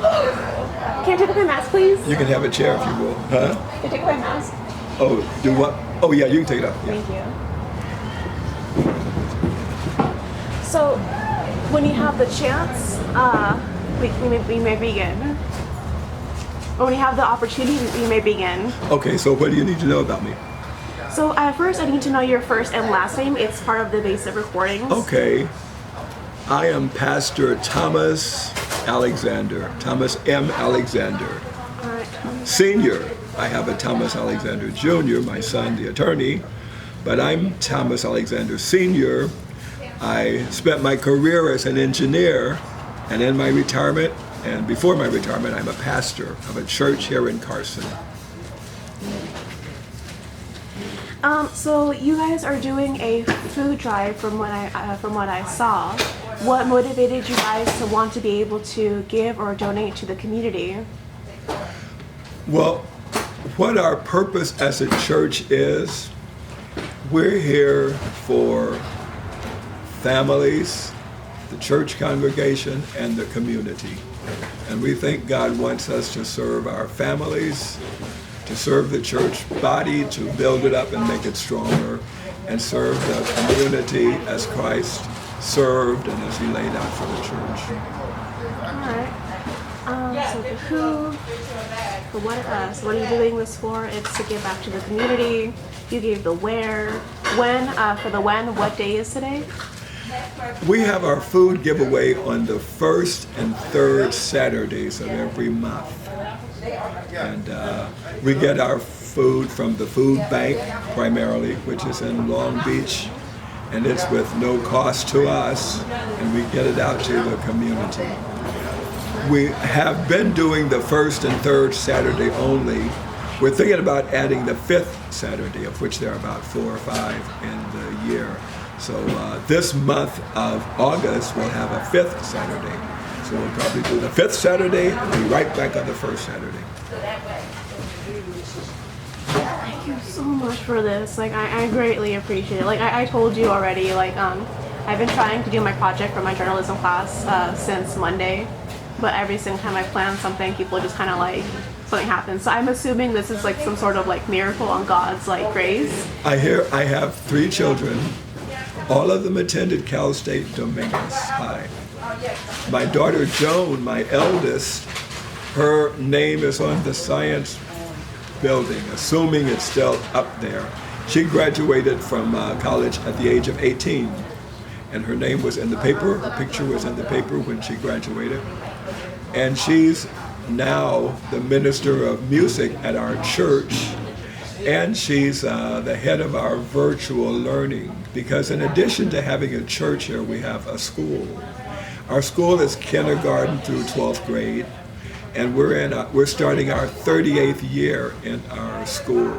Can I take off my mask, please? You can have a chair if you will. Huh? Can I take off my mask? Oh, do what? Oh yeah, you can take it off. Yeah. Thank you. So, when you have the chance, we may begin. Or when you have the opportunity, we may begin. Okay, so what do you need to know about me? So first, I need to know your first and last name. It's part of the basic recordings. Okay. I am Pastor Thomas Alexander, Thomas M. Alexander. All right. Senior. I have a Thomas Alexander Jr., my son, the attorney, but I'm Thomas Alexander Senior. I spent my career as an engineer, and in my retirement, and before my retirement, I'm a pastor of a church here in Carson. So you guys are doing a food drive from what I saw. What motivated you guys to want to be able to give or donate to the community? Well, what our purpose as a church is, we're here for families, the church congregation, and the community. And we think God wants us to serve our families, to serve the church body, to build it up and make it stronger, and serve the community as Christ served and as he laid out for the church. All right. So what are you doing this for? It's to give back to the community. You gave the where. What day is today? We have our food giveaway on the first and third Saturdays of every month. And we get our food from the food bank primarily, which is in Long Beach, and it's with no cost to us, and we get it out to the community. We have been doing the first and third Saturday only. We're thinking about adding the fifth Saturday, of which there are about 4 or 5 in the year. So this month of August, we'll have a fifth Saturday. So we'll probably do the fifth Saturday and be right back on the first Saturday. Thank you so much for this. I greatly appreciate it. I told you already, I've been trying to do my project for my journalism class since Monday, but every single time I plan something, people just kind of something happens. So I'm assuming this is some sort of miracle on God's grace. I have 3 children. All of them attended Cal State Dominguez High. My daughter Joan, my eldest, her name is on the science building, assuming it's still up there. She graduated from college at the age of 18, and her name was in the paper, her picture was in the paper when she graduated. And she's now the minister of music at our church, and she's the head of our virtual learning, because in addition to having a church here, we have a school. Our school is kindergarten through 12th grade, and we're starting our 38th year in our school.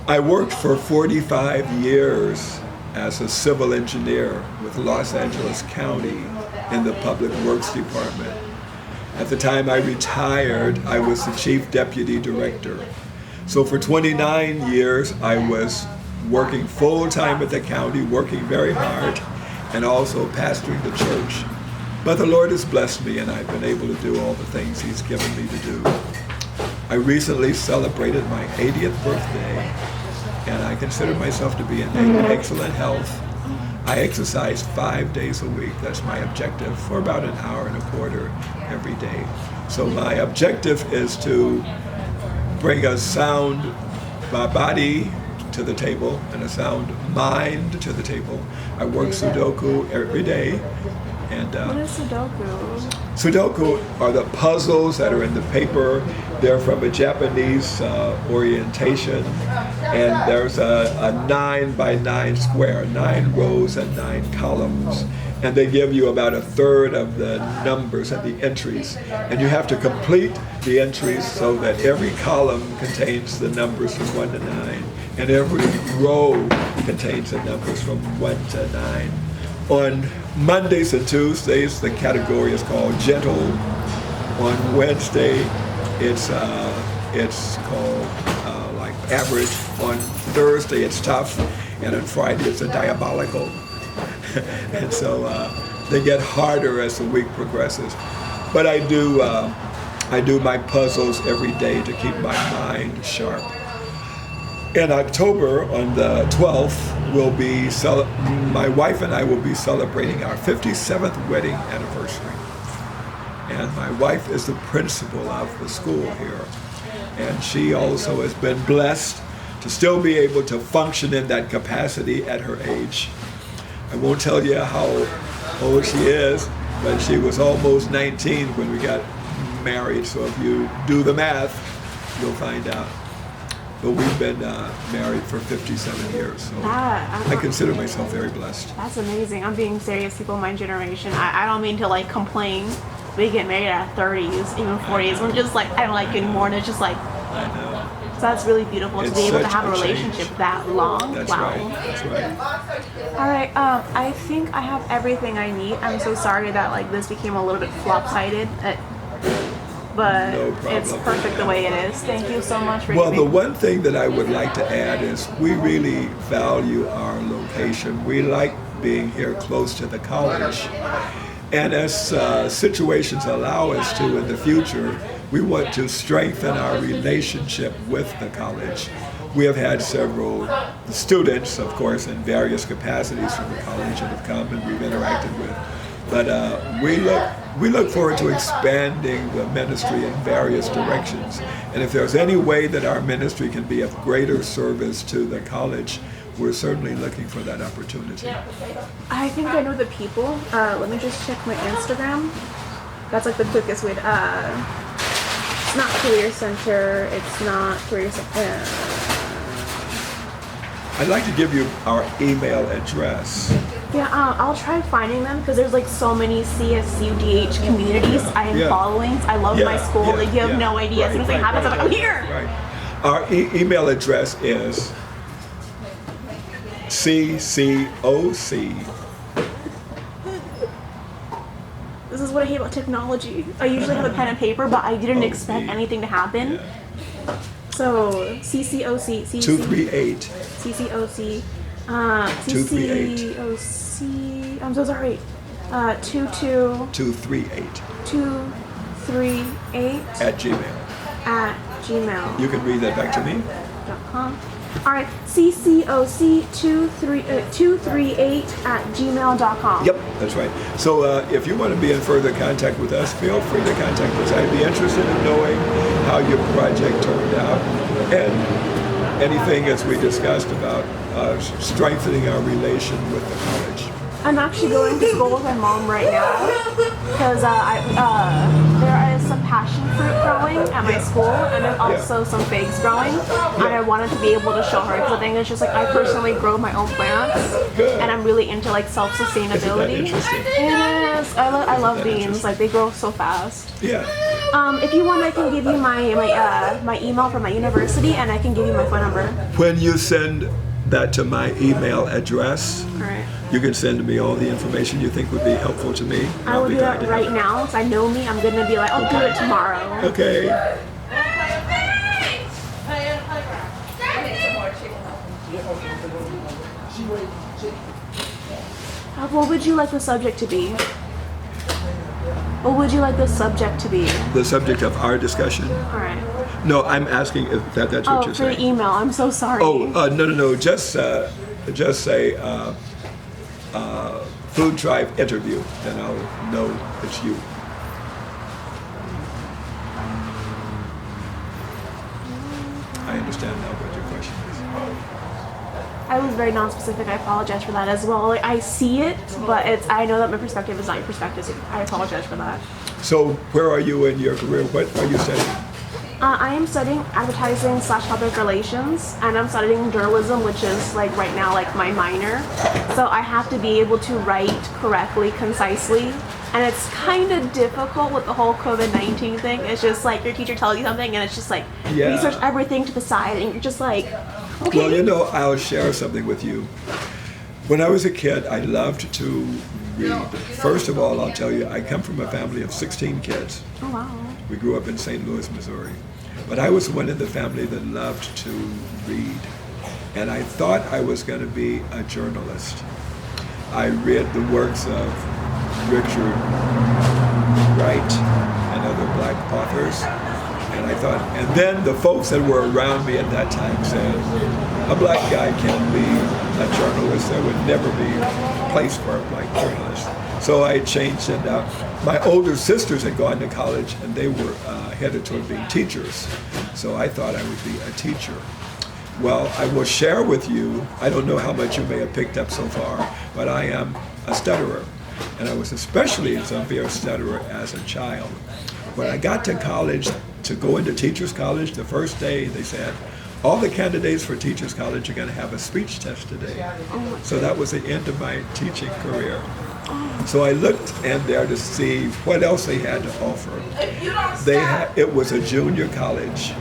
I worked for 45 years as a civil engineer with Los Angeles County in the Public Works Department. At the time I retired, I was the chief deputy director. So for 29 years, I was working full-time at the county, working very hard, and also pastoring the church. But the Lord has blessed me, and I've been able to do all the things he's given me to do. I recently celebrated my 80th birthday, and I consider myself to be in excellent health. I exercise 5 days a week. That's my objective, for about an hour and a quarter every day. So my objective is to bring a sound body to the table and a sound mind to the table. I work Sudoku every day. And what is Sudoku? Sudoku are the puzzles that are in the paper. They're from a Japanese orientation, and there's a 9 by 9 square, 9 rows and 9 columns, and they give you about a third of the numbers and the entries, and you have to complete the entries so that every column contains the numbers from 1 to 9, and every row contains the numbers from 1 to 9. On Mondays and Tuesdays, the category is called gentle. On Wednesday, it's called average. On Thursday, it's tough, and on Friday, it's a diabolical. And so they get harder as the week progresses. But I do my puzzles every day to keep my mind sharp. In October, on the 12th, my wife and I will be celebrating our 57th wedding anniversary. And my wife is the principal of the school here. And she also has been blessed to still be able to function in that capacity at her age. I won't tell you how old she is, but she was almost 19 when we got married. So if you do the math, you'll find out. But we've been married for 57 years, so I consider myself very blessed. That's amazing. I'm being serious, people in my generation. I don't mean to like complain. We get married at 30s, even 40s. We're just like, I don't like anymore, and it's just like, I know. So that's really beautiful to be able to have a relationship change. that long. That's wow. right. That's right. All right. I think I have everything I need. I'm so sorry that like this became a little bit flop-sided. But No problem. it's perfect the way it is. Thank you so much for Well, giving the one thing that I would like to add is we really value our location. We like being here close to the college. And as situations allow us to in the future, we want to strengthen our relationship with the college. We have had several students, of course, in various capacities from the college that have come and we've interacted with. But we look forward to expanding the ministry in various directions. And if there's any way that our ministry can be of greater service to the college, we're certainly looking for that opportunity. I think I know the people. Let me just check my Instagram. That's like the quickest way to, it's not Career Center, it's not Career Center. I'd like to give you our email address. Yeah, I'll try finding them because there's like so many CSU DH communities I am following. I love my school. Like you have no idea. As soon as it happens, I'm like, I'm here. Right. Our email address is CCOC. This is what I hate about technology. I usually have a pen and paper, but I didn't expect anything to happen. Yeah. So CCOC, 238. CCOC, 238. CCOC. I'm so sorry. 238 238 at Gmail. at gmail. You can read that back to me. .com. All right, CCOC 238 at gmail.com. Yep, that's right. So if you want to be in further contact with us, feel free to contact us. I'd be interested in knowing how your project turned out and anything as we discussed about strengthening our relation with the college. I'm actually going to school with my mom right now because there is some passion fruit growing at my school and there's also some figs growing and I wanted to be able to show her because the thing is just like I personally grow my own plants and I'm really into like self-sustainability. Isn't that interesting? It is. I love beans. Like they grow so fast. Yeah. If you want, I can give you my email from my university and I can give you my phone number. When you send that to my email address, All right. you can send me all the information you think would be helpful to me. I will do that right now. So I know me. I'm gonna be like, I'll do it tomorrow. Okay. What would you like the subject to be? What would you like the subject to be? The subject of our discussion? All right. No, I'm asking if that's what you're For saying. the email. I'm so sorry. Oh, no. Just say food tribe interview, then I'll know it's you. I understand now what your question is. I was very non-specific. I apologize for that as well. Like, I see it, but I know that my perspective is not your perspective, so I apologize for that. So where are you in your career? What are you studying? I am studying advertising / public relations, and I'm studying journalism, which is like right now like my minor. So I have to be able to write correctly, concisely, and it's kind of difficult with the whole COVID-19 thing. It's just like your teacher tells you something, and it's just like research everything to the side, and you're just like, okay. Well, I'll share something with you. When I was a kid, I loved to read. First of all, I'll tell you, I come from a family of 16 kids. Oh wow. We grew up in St. Louis, Missouri. But I was one in the family that loved to read. And I thought I was going to be a journalist. I read the works of Richard Wright, authors. And I thought, and then the folks that were around me at that time said, a black guy can't be a journalist. There would never be a place for a black journalist. So I changed it up. My older sisters had gone to college and they were headed toward being teachers. So I thought I would be a teacher. Well, I will share with you, I don't know how much you may have picked up so far, but I am a stutterer. And I was especially a severe stutterer as a child. When I got to college, to go into Teachers College, the first day they said, all the candidates for Teachers College are going to have a speech test today. So that was the end of my teaching career. So I looked in there to see what else they had to offer. It was a junior college,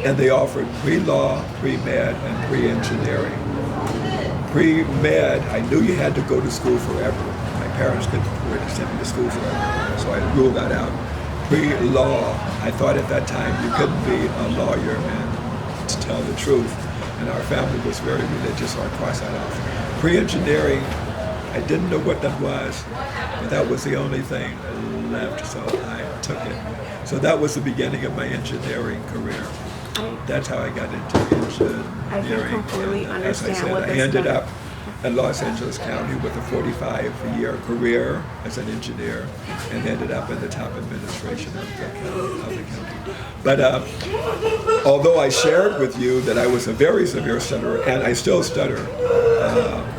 and they offered pre-law, pre-med, and pre-engineering. Pre-med, I knew you had to go to school forever. My parents couldn't afford to send me to school forever, so I ruled that out. Pre-law, I thought at that time you couldn't be a lawyer and to tell the truth, and our family was very religious, so I crossed that off. Pre-engineering, I didn't know what that was, but that was the only thing left, so I took it. So that was the beginning of my engineering career. That's how I got into engineering. I can completely understand as I said, what I this ended meant. up in Los Angeles County with a 45-year career as an engineer and ended up in the top administration of the county. But although I shared with you that I was a very severe stutterer, and I still stutter,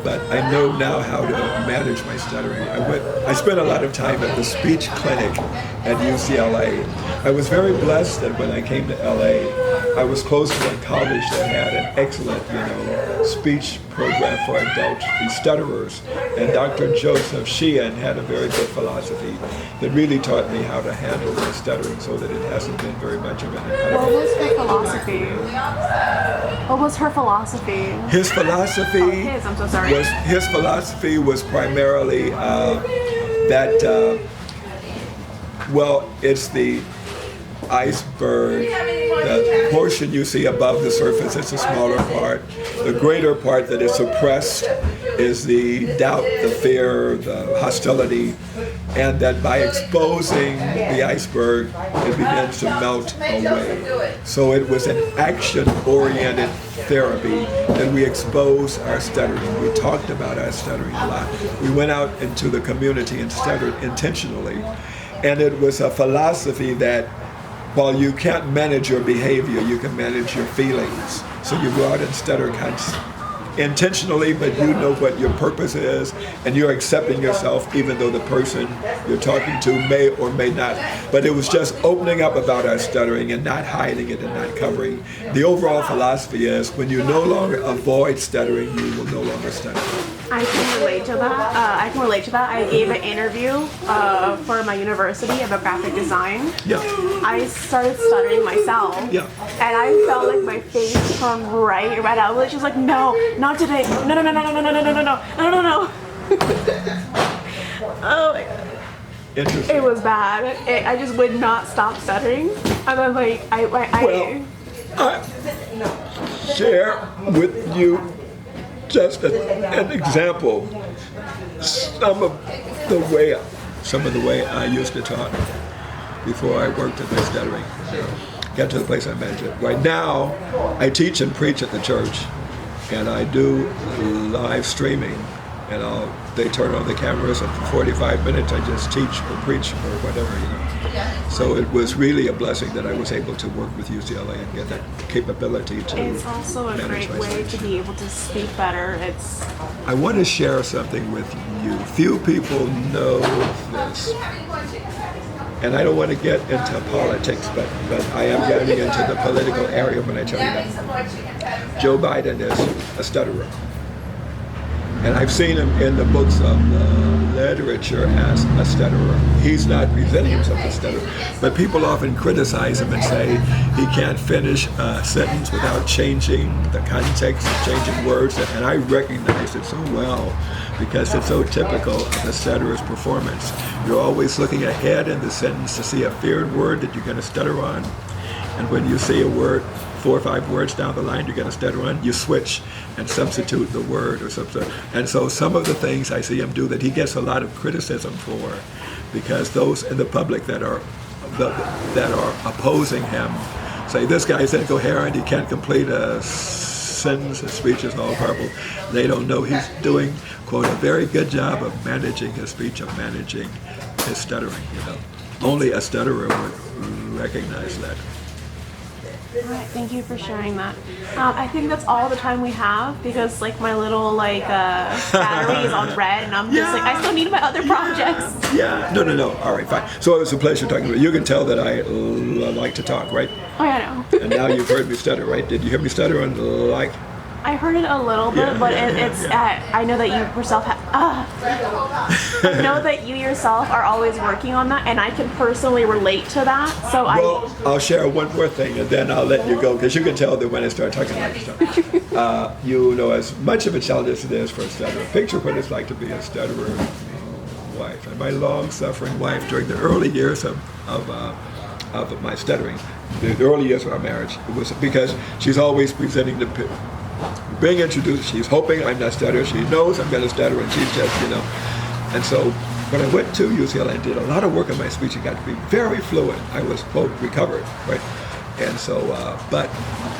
but I know now how to manage my stuttering. I spent a lot of time at the speech clinic at UCLA. I was very blessed that when I came to LA, I was close to a college that had an excellent, speech program for adults, the stutterers. And Dr. Joseph Sheehan had a very good philosophy that really taught me how to handle my stuttering so that it hasn't been very much of an impediment. What was her philosophy? What was her philosophy? His philosophy I'm so sorry. His philosophy was primarily that, it's the iceberg. The portion you see above the surface is the smaller part. The greater part that is suppressed is the doubt, the fear, the hostility, and that by exposing the iceberg, it begins to melt away. So it was an action-oriented therapy that we exposed our stuttering. We talked about our stuttering a lot. We went out into the community and stuttered intentionally. And it was a philosophy that while you can't manage your behavior, you can manage your feelings. So you go out and stutter intentionally, but you know what your purpose is, and you're accepting yourself even though the person you're talking to may or may not. But it was just opening up about our stuttering and not hiding it and not covering. The overall philosophy is when you no longer avoid stuttering, you will no longer stutter. I can relate to that. I gave an interview for my university about graphic design. Yeah. I started stuttering myself. Yeah. And I felt like my face turned right out. She was like, no, not today. No. Oh my God. Interesting. It was bad. I just would not stop stuttering. And then I share with you just an example. Some of the way I used to talk before I worked at my stuttering. Get to the place I mentioned. Right now, I teach and preach at the church, and I do live streaming. And they turn on the cameras, and for 45 minutes I just teach or preach or whatever, So it was really a blessing that I was able to work with UCLA and get that capability to It's also a great way to be able to speak better. I want to share something with you. Few people know this. And I don't want to get into politics, but I am getting into the political area when I tell you that. Joe Biden is a stutterer. And I've seen him in the books of literature as a stutterer. He's not presenting himself as a stutterer, but people often criticize him and say he can't finish a sentence without changing the context, changing words, and I recognize it so well because it's so typical of a stutterer's performance. You're always looking ahead in the sentence to see a feared word that you're going to stutter on, and when you see a word 4 or 5 words down the line you're going to stutter on, you switch and substitute the word or something. And so some of the things I see him do that he gets a lot of criticism for, because those in the public that are that are opposing him say this guy's incoherent, he can't complete a sentence, his speech is all garbled. They don't know he's doing, quote, a very good job of managing his speech, of managing his stuttering, you know. Only a stutterer would recognize that. All right, thank you for sharing that. I think that's all the time we have because like my little battery is on red and I'm just like I still need my other projects. Yeah, no. All right, fine. So it was a pleasure talking to you. You can tell that I like to talk, right? Oh yeah, I know. And now you've heard me stutter, right? Did you hear me stutter on like? I heard it a little bit, but it's. I know that you yourself. I know that you yourself are always working on that, and I can personally relate to that. So well, I'll share one more thing, and then I'll let you go because you can tell that when I start talking like stuff, you know, as much of a challenge as it is for a stutterer. Picture what it's like to be a stutterer wife, and my long-suffering wife during the early years of my stuttering, the early years of our marriage. It was because she's always presenting being introduced, she's hoping I'm not stuttering. She knows I'm going to stutter, and she's just, you know. And so when I went to UCLA and did a lot of work on my speech, it got to be very fluent. I was, quote, recovered, right? And so, but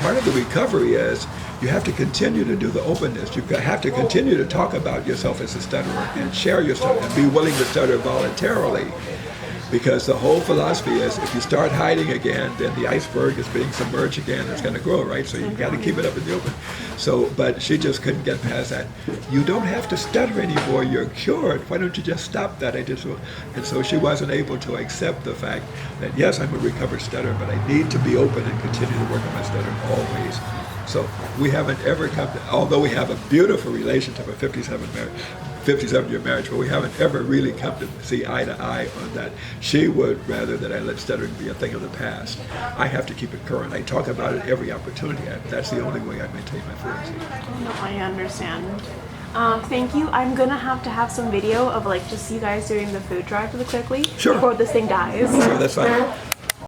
part of the recovery is you have to continue to do the openness. You have to continue to talk about yourself as a stutterer and share your stutter and be willing to stutter voluntarily. Because the whole philosophy is if you start hiding again, then the iceberg is being submerged again. It's going to grow, right? So you got to keep it up in the open. So, but she just couldn't get past that. You don't have to stutter anymore. You're cured. Why don't you just stop that? And so she wasn't able to accept the fact that, yes, I'm a recovered stutterer, but I need to be open and continue to work on my stuttering always. So we haven't ever come to, although we have a beautiful relationship, a 57-year marriage, but we haven't ever really come to see eye to eye on that. She would rather that I let stuttering be a thing of the past. I have to keep it current. I talk about it every opportunity. That's the only way I maintain my fluency. No, I understand. Thank you. I'm gonna have some video of like just you guys doing the food drive really quickly Sure. before this thing dies. Sure, that's fine.